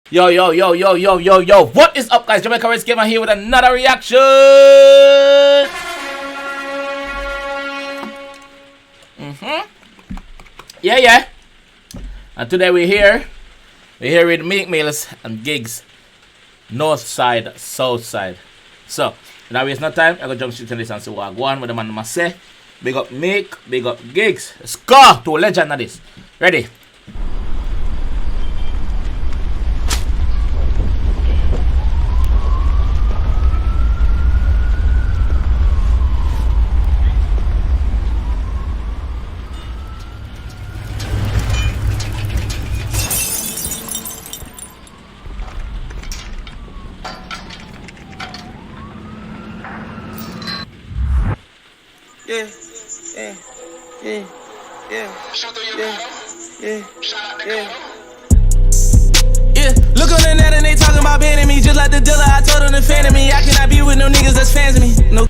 Yo, yo, yo, yo, yo, yo, yo. What is up, guys? JAMAICA'S Gamer here with another reaction. Yeah. And today we're here with Meek Mills and 𝐑𝐄𝐀𝐂𝐓𝐈𝐎𝐍. Northside Southside. So, now waste no time. I go jump straight to this and see what I go on with the man must say. Big up Meek, big up 𝐑𝐄𝐂𝐓𝐈𝐎𝐍. Let's go to a legend of this. Ready? Yeah. Look on the net and they talking about banning me. Just like the dealer, I told them to fan of me. I cannot be with no niggas that's fans of me. No.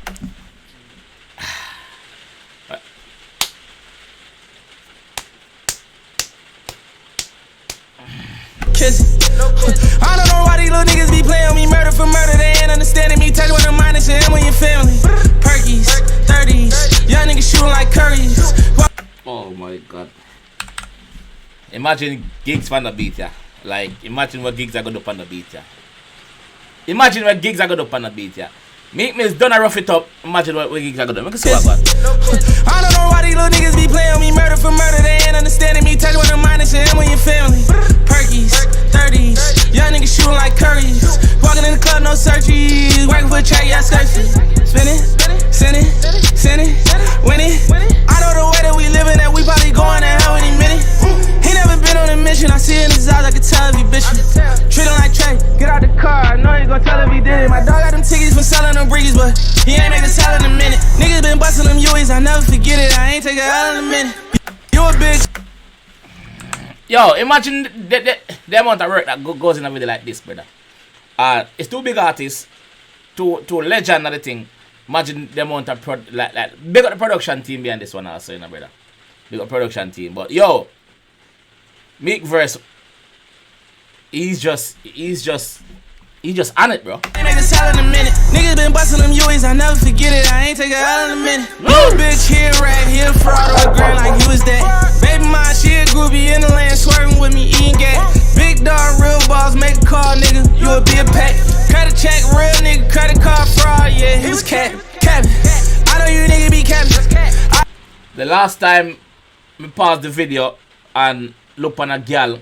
Kiss. I don't know why these little niggas be playing on me. Murder for murder, they ain't understanding me. Touch with the mind and shit, and with your family. Perkies, 30s, young niggas shooting like curries. Oh my god. Imagine 𝐑𝐄𝐂𝐓𝐈𝐎𝐍 fan the beat, yeah. Like, imagine what 𝐑𝐄𝐂𝐓𝐈𝐎𝐍 are going to do on the beat, yeah. Imagine what 𝐑𝐄𝐂𝐓𝐿𝐉𝐿 are going to do on the beat, yeah. Meek Mills done a rough it up. Imagine what 𝐑𝐄𝐂𝐓𝐈𝐎𝐍 are going to do. Make us see what I got. I don't know why these little niggas be playing on me. Murder for murder, they ain't understanding me. Touch with the mind and shit, and with your family. Perkies, 30s, young niggas shooting like curries. Walking in the club, no searchies. Working for a check, yeah, searching. Spinning, sending, winning. I know the way that we living, that we probably going to hell any minute. He never been on a mission. I see in his eyes, I can tell if he bitchin'. Treat him like Trey, get out the car. I know he gon' tell if he did it. My dog got them tickets for selling them brickies, but he ain't make the sell in a minute. Niggas been busting them U's, I never forget it. I ain't take a L in a minute. You a bitch. Yo, imagine the amount of work that goes in a video like this, brother. It's two big artists, two legend of the thing. Imagine the amount of big up the production team behind this one also, you know, brother. Big up production team. But yo, Meek verse, he's just on it, bro. They make the sell in a minute. Niggas been busting them U's, I never forget it. I ain't take a L in a minute. Little bitch here, rat, here, fraud, or a grand like he was that. Baby mine, she a groupie in the land, swerving with me, eating gas. Big dog, real balls, make a call, nigga. You a be a pack. Credit check, real nigga, credit card fraud, yeah, he was capping. I know you nigga be capping. The last time we paused the video and look on a girl,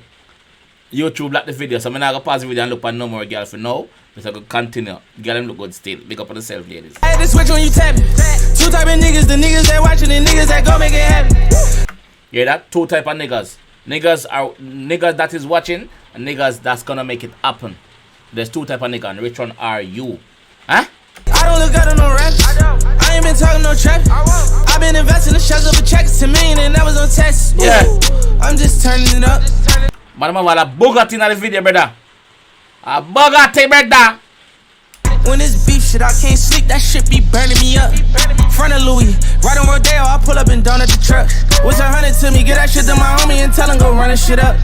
YouTube blocked the video, so I'm not gonna pause the video and look on no more girl for now. So I go continue. Girl them look good still. Big up on yourself, ladies. I had to switch when you tap it. Two type of niggas, the niggas that watching and niggas that go make it happen. Yeah, that two type of niggas. Niggas are niggas that is watching and niggas that's gonna make it happen. There's two type of niggas, and which one are you? Huh? I don't look out on no rap. I ain't been talking no trap. I been investing the shells over checks to me and that was on tests. Yeah. I'm just turning it up. Madam, I a Bugatti in the video, brother. A Bugatti, brother. When it's beef shit, I can't sleep. That shit be burning me up. Front of Louis, right on Rodeo, I pull up and down at the truck. What's 100 to me? Give that shit to my homie and tell him go run that shit up.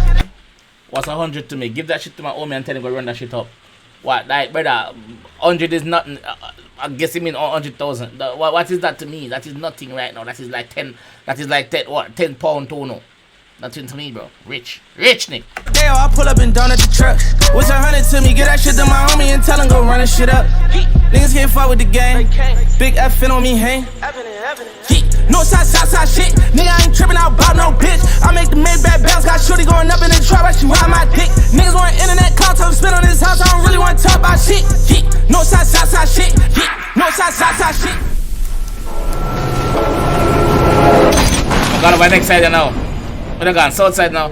What's 100 to me? Give that shit to my homie and tell him go run that shit up. What, like, brother? 100 is nothing. I guess you mean 100,000. What is that to me? That is nothing right now. That is like 10. That is like 10. What? 10 pound tono. Nothing to me, bro. Rich Nick. Damn, I pull up and down at the truck. What's 100 to me? Give that shit to my homie and tell him go run that shit up. Niggas can't fuck with the game. Big F on me, hang. Northside Southside shit. Nigga, I ain't tripping out about no bitch. I make the mid bad bounce. Got shorty going up in the trap. I shoot out my dick. Niggas want internet call. Tell them spit on this house. I don't really want to talk about shit. Northside Southside shit. Northside Southside shit. I got on my next side now. We're not going Southside now.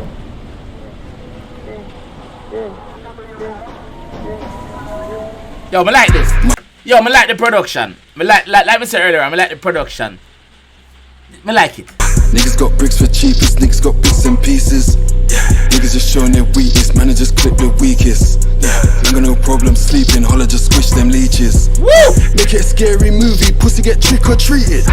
Yo, I like this. Yo, I like the production. Like me said earlier, I like the production. I like it. Niggas got bricks for cheapest, niggas got bits and pieces. Niggas just showing their weakness, man, I just clip the weakest. Ain't got no problem sleeping, holla just squish them leeches. Woo! Make it a scary movie, pussy get trick or treated.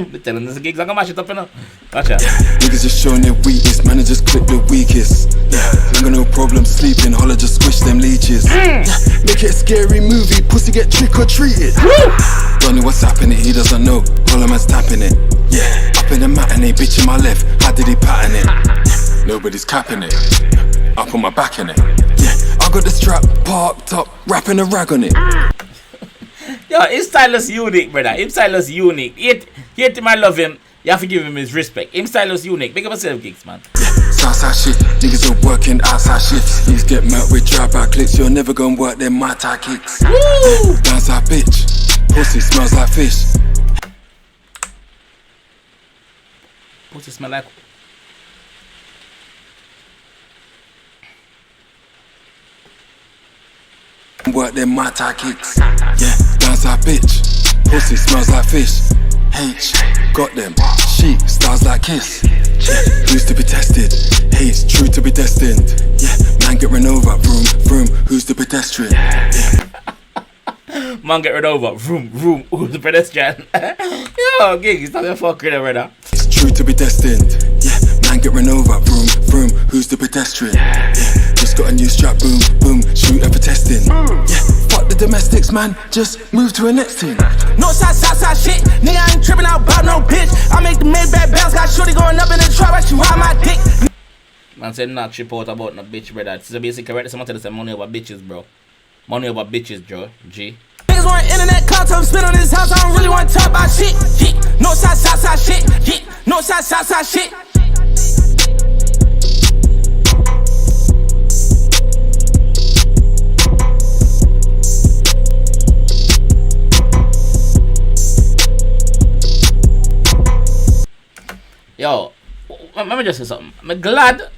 They're telling us the gigs, I'm gonna mash it up, you know. Watch out. Niggas just showing their weakness, man, I just clip the weakest. Ain't got no problem sleeping, holla just squish them leeches. Make it a scary movie, pussy get trick or treated. Don't know what's happening, he doesn't know, holla man's tapping it. Up in the matinee, bitch in my left, how did he pattern it? Nobody's capping it, I put my back in it. I got the strap parked up, wrapping a rag on it. Yo, his style is unique, brother. His style is unique. Hate him, I love him. You have to give him his respect. His style is unique. Make up yourself, gigs, man. Southside shit, niggas are working outside shifts. Niggas get mad with drive-by clicks. You're never gonna work them my tie kicks. Woo! Downside bitch, pussy smells like fish. Pussy smell like... Work them my tie kicks. Downside bitch, pussy smells like fish. H, got them, she stars like Kiss. Used to be tested, hate's true to be destined. Man get run over, vroom, vroom, who's the pedestrian? Man get run over, vroom, vroom, who's the pedestrian? Yo, gigs, stop your fucking brother. It's true to be destined. Man get run over, vroom, vroom, who's the pedestrian? Just got a new strap, boom, boom, shooting for testing. Fuck the domestics, man, just move to a next thing. Northside Southside shit, nigga I ain't tripping out about no bitch. I make the Maybach bounce, got shorty going up in the trap, I she ride my dick. Man said not trip out about no bitch, brother. It's basically correct. Someone tell us money over bitches, bro. Money over bitches, Joe. G. Niggas want internet content, spit on this house, I don't really want to talk about shit. Northside Southside shit, Northside Southside shit. Yo, let me just say something. I'm glad,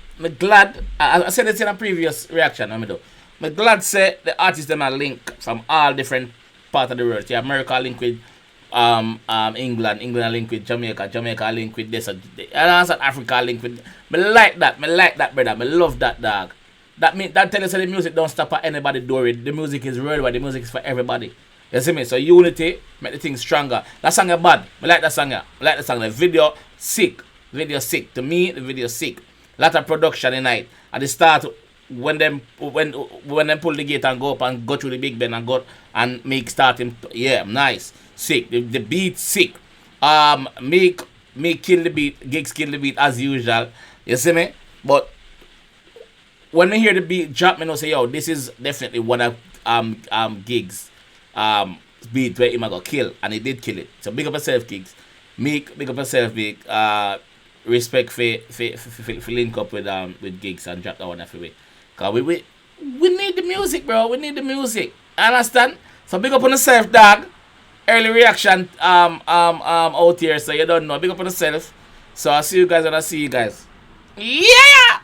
I said this in a previous reaction, I'm glad say the artists them are linked from all different parts of the world. Yeah, America linked with England linked with Jamaica linked with this, and South Africa linked with. Me like that, brother. Me love that, dog. That tells us that the music don't stop at anybody door. The music is worldwide, the music is for everybody. You see me? So unity make the thing stronger. That song is bad. I like that song. The video sick. To me, the video sick. Lot of production tonight. At the start, when them pull the gate and go up and go through the Big Ben and go and make starting. Yeah, nice. Sick. The beat sick. Meek kill the beat. Gigs kill the beat as usual. You see me? But when I hear the beat drop, me know say, yo, this is definitely one of Gigs beat where he might go kill, and he did kill it. So big up yourself, Gigs. Meek, big up yourself, Meek. Respect for link up with Gigs and drop that one every week. Cause we need the music, bro. We need the music. Understand? So big up on yourself, dog. Early reaction out here, so you don't know. Big up on yourself. So I'll see you guys when I see you guys. Yeah!